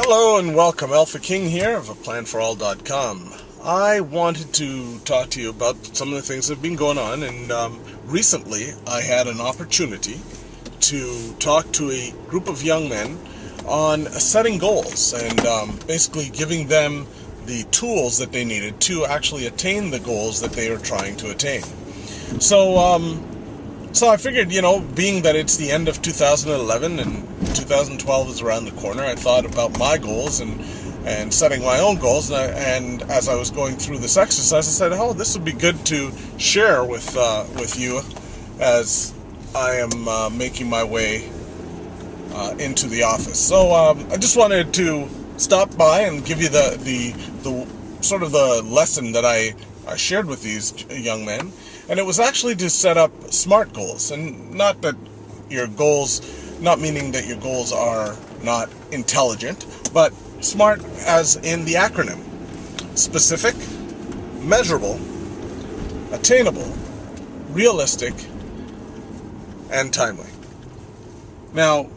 Hello and welcome. Alpha King here of aplanforall.com. I wanted to talk to you about some of the things that have been going on, and recently I had an opportunity to talk to a group of young men on setting goals and basically giving them the tools that they needed to actually attain the goals that they are trying to attain. So I figured, being that it's the end of 2011 and 2012 is around the corner, I thought about my goals and setting my own goals. And as I was going through this exercise, I said, "Oh, this would be good to share with you as I am making my way into the office." So I just wanted to stop by and give you the sort of the lesson that I shared with these young men. And it was actually to set up SMART goals, and not meaning that your goals are not intelligent, but SMART as in the acronym: specific, measurable, attainable, realistic, and timely. Now,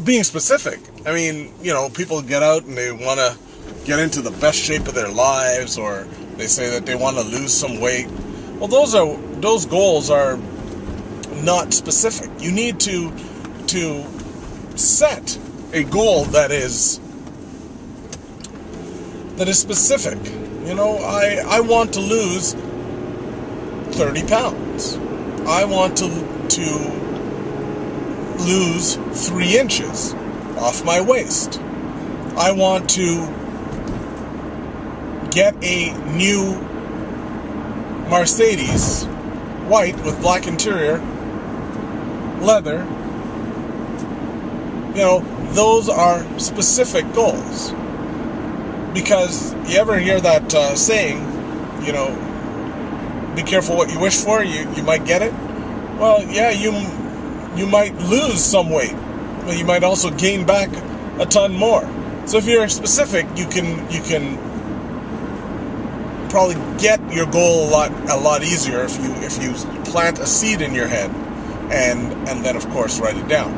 being specific, people get out and they want to get into the best shape of their lives, or they say that they want to lose some weight. Well, those goals are not specific. You need to set a goal that is specific. I want to lose 30 pounds. I want to lose 3 inches off my waist. I want to get a new Mercedes, white with black interior, leather. Those are specific goals. Because you ever hear that saying, be careful what you wish for, you might get it? Well, yeah, you might lose some weight, but you might also gain back a ton more. So if you're specific, you can probably get your goal a lot easier if you plant a seed in your head and then of course write it down.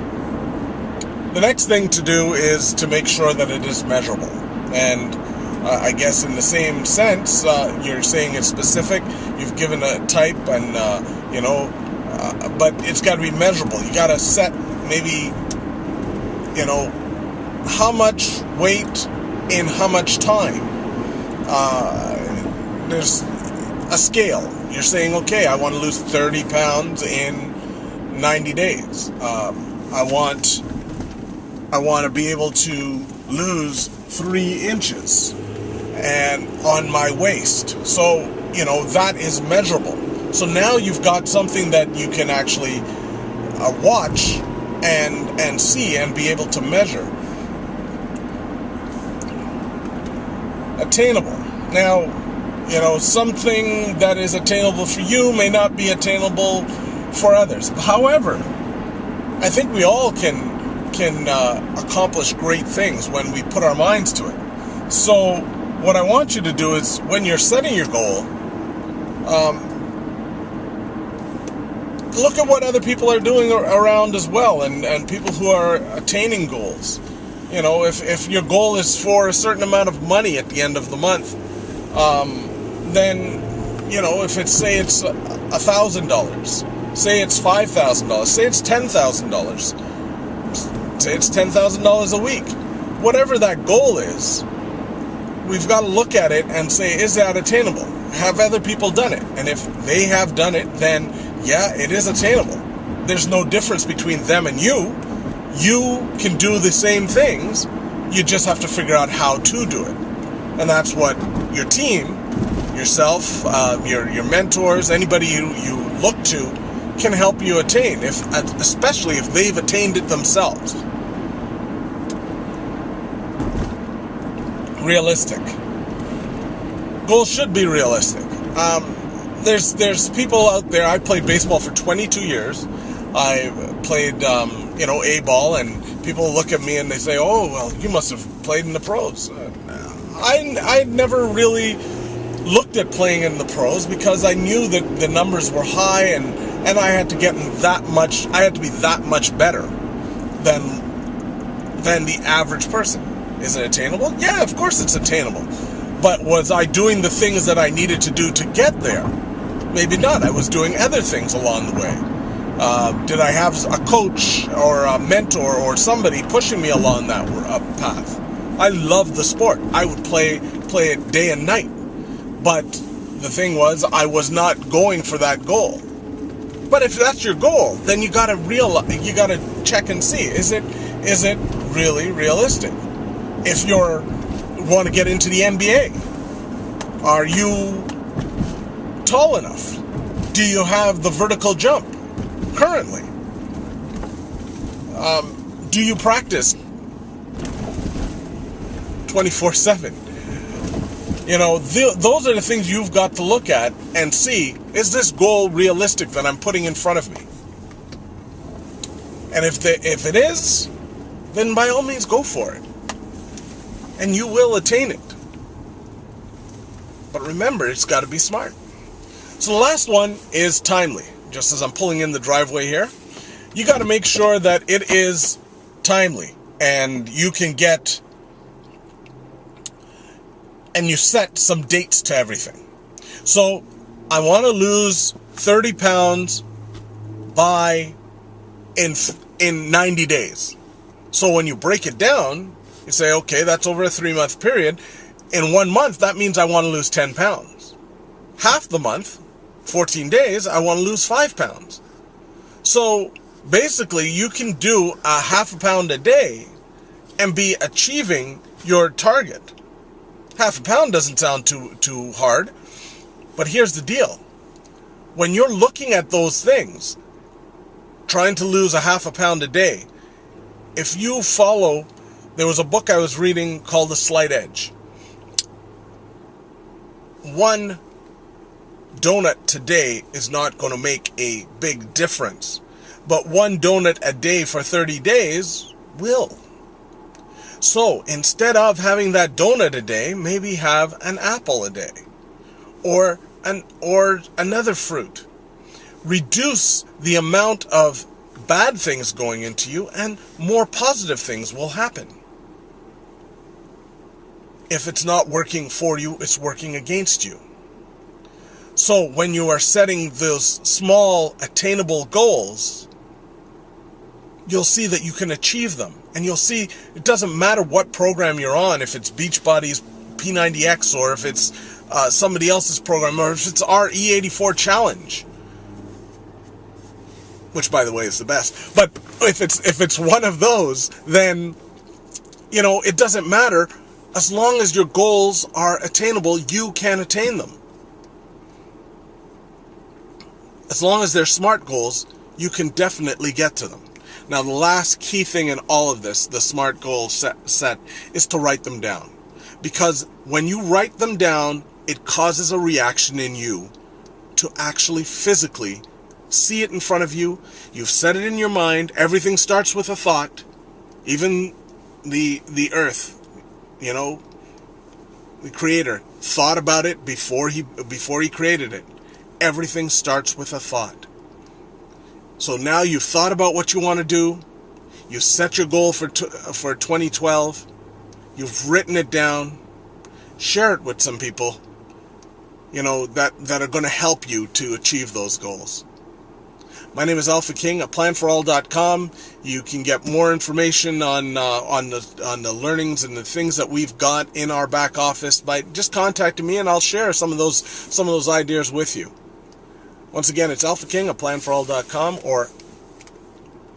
The next thing to do is to make sure that it is measurable. And I guess in the same sense, you're saying it's specific, you've given a type, and but it's got to be measurable. You got to set maybe how much weight in how much time. There's a scale. You're saying, okay, I want to lose 30 pounds in 90 days. I want to be able to lose 3 inches and on my waist. So, that is measurable. So now you've got something that you can actually watch and see and be able to measure. Attainable. Now, something that is attainable for you may not be attainable for others. However, I think we all can accomplish great things when we put our minds to it. So what I want you to do is, when you're setting your goal, look at what other people are doing around as well, and people who are attaining goals. If your goal is for a certain amount of money at the end of the month, then, if it's, say it's $1,000, say it's $5,000, say it's $10,000, say it's $10,000 a week, whatever that goal is, we've got to look at it and say, is that attainable? Have other people done it? And if they have done it, then yeah, it is attainable. There's no difference between them and you. You can do the same things, you just have to figure out how to do it. And that's what your team, yourself, your mentors, anybody you look to, can help you attain, especially if they've attained it themselves. Realistic. Goals should be realistic. There's people out there. I played baseball for 22 years. I played A-ball, and people look at me and they say, "Oh, well, you must have played in the pros." I never really looked at playing in the pros because I knew that the numbers were high, and I had to get that much. I had to be that much better than the average person. Is it attainable? Yeah, of course it's attainable. But was I doing the things that I needed to do to get there? Maybe not. I was doing other things along the way. Did I have a coach or a mentor or somebody pushing me along that path? I loved the sport. I would play it day and night. But the thing was, I was not going for that goal. But if that's your goal, then you gotta check and see, is it really realistic? If you want to get into the NBA, are you tall enough? Do you have the vertical jump currently? Do you practice 24/7? You know, those are the things you've got to look at and see, is this goal realistic that I'm putting in front of me? And if it is, then by all means go for it. And you will attain it. But remember, it's got to be smart. So the last one is timely. Just as I'm pulling in the driveway here, you got to make sure that it is timely and you can get, and you set some dates to everything. So I want to lose 30 pounds in 90 days. So when you break it down, you say, okay, that's over a 3-month period. In 1 month, that means I want to lose 10 pounds. Half the month, 14 days, I want to lose 5 pounds. So basically, you can do a half a pound a day and be achieving your target. Half a pound doesn't sound too hard, but here's the deal. When you're looking at those things, trying to lose a half a pound a day, if you follow, there was a book I was reading called The Slight Edge. One donut today is not going to make a big difference, but one donut a day for 30 days will. So instead of having that donut a day, maybe have an apple a day, or another fruit. Reduce the amount of bad things going into you, and more positive things will happen. If it's not working for you, it's working against you. So when you are setting those small, attainable goals, you'll see that you can achieve them. And you'll see it doesn't matter what program you're on, if it's Beachbody's P90X, or if it's somebody else's program, or if it's our E84 challenge, which by the way is the best. But if it's one of those, then you know it doesn't matter. As long as your goals are attainable, you can attain them. As long as they're SMART goals, you can definitely get to them. Now, the last key thing in all of this, the SMART goal set, is to write them down. Because when you write them down, it causes a reaction in you to actually physically see it in front of you. You've set it in your mind. Everything starts with a thought. Even the earth, you know, the creator thought about it before he created it. Everything starts with a thought. So now you've thought about what you want to do. You've set your goal for 2012. You've written it down. Share it with some people, you know, that are going to help you to achieve those goals. My name is Alpha King at planforall.com. You can get more information on the learnings and the things that we've got in our back office by just contacting me, and I'll share some of those ideas with you. Once again, it's Alpha King at planforall.com, or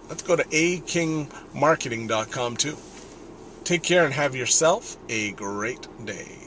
let's go to akingmarketing.com too. Take care and have yourself a great day.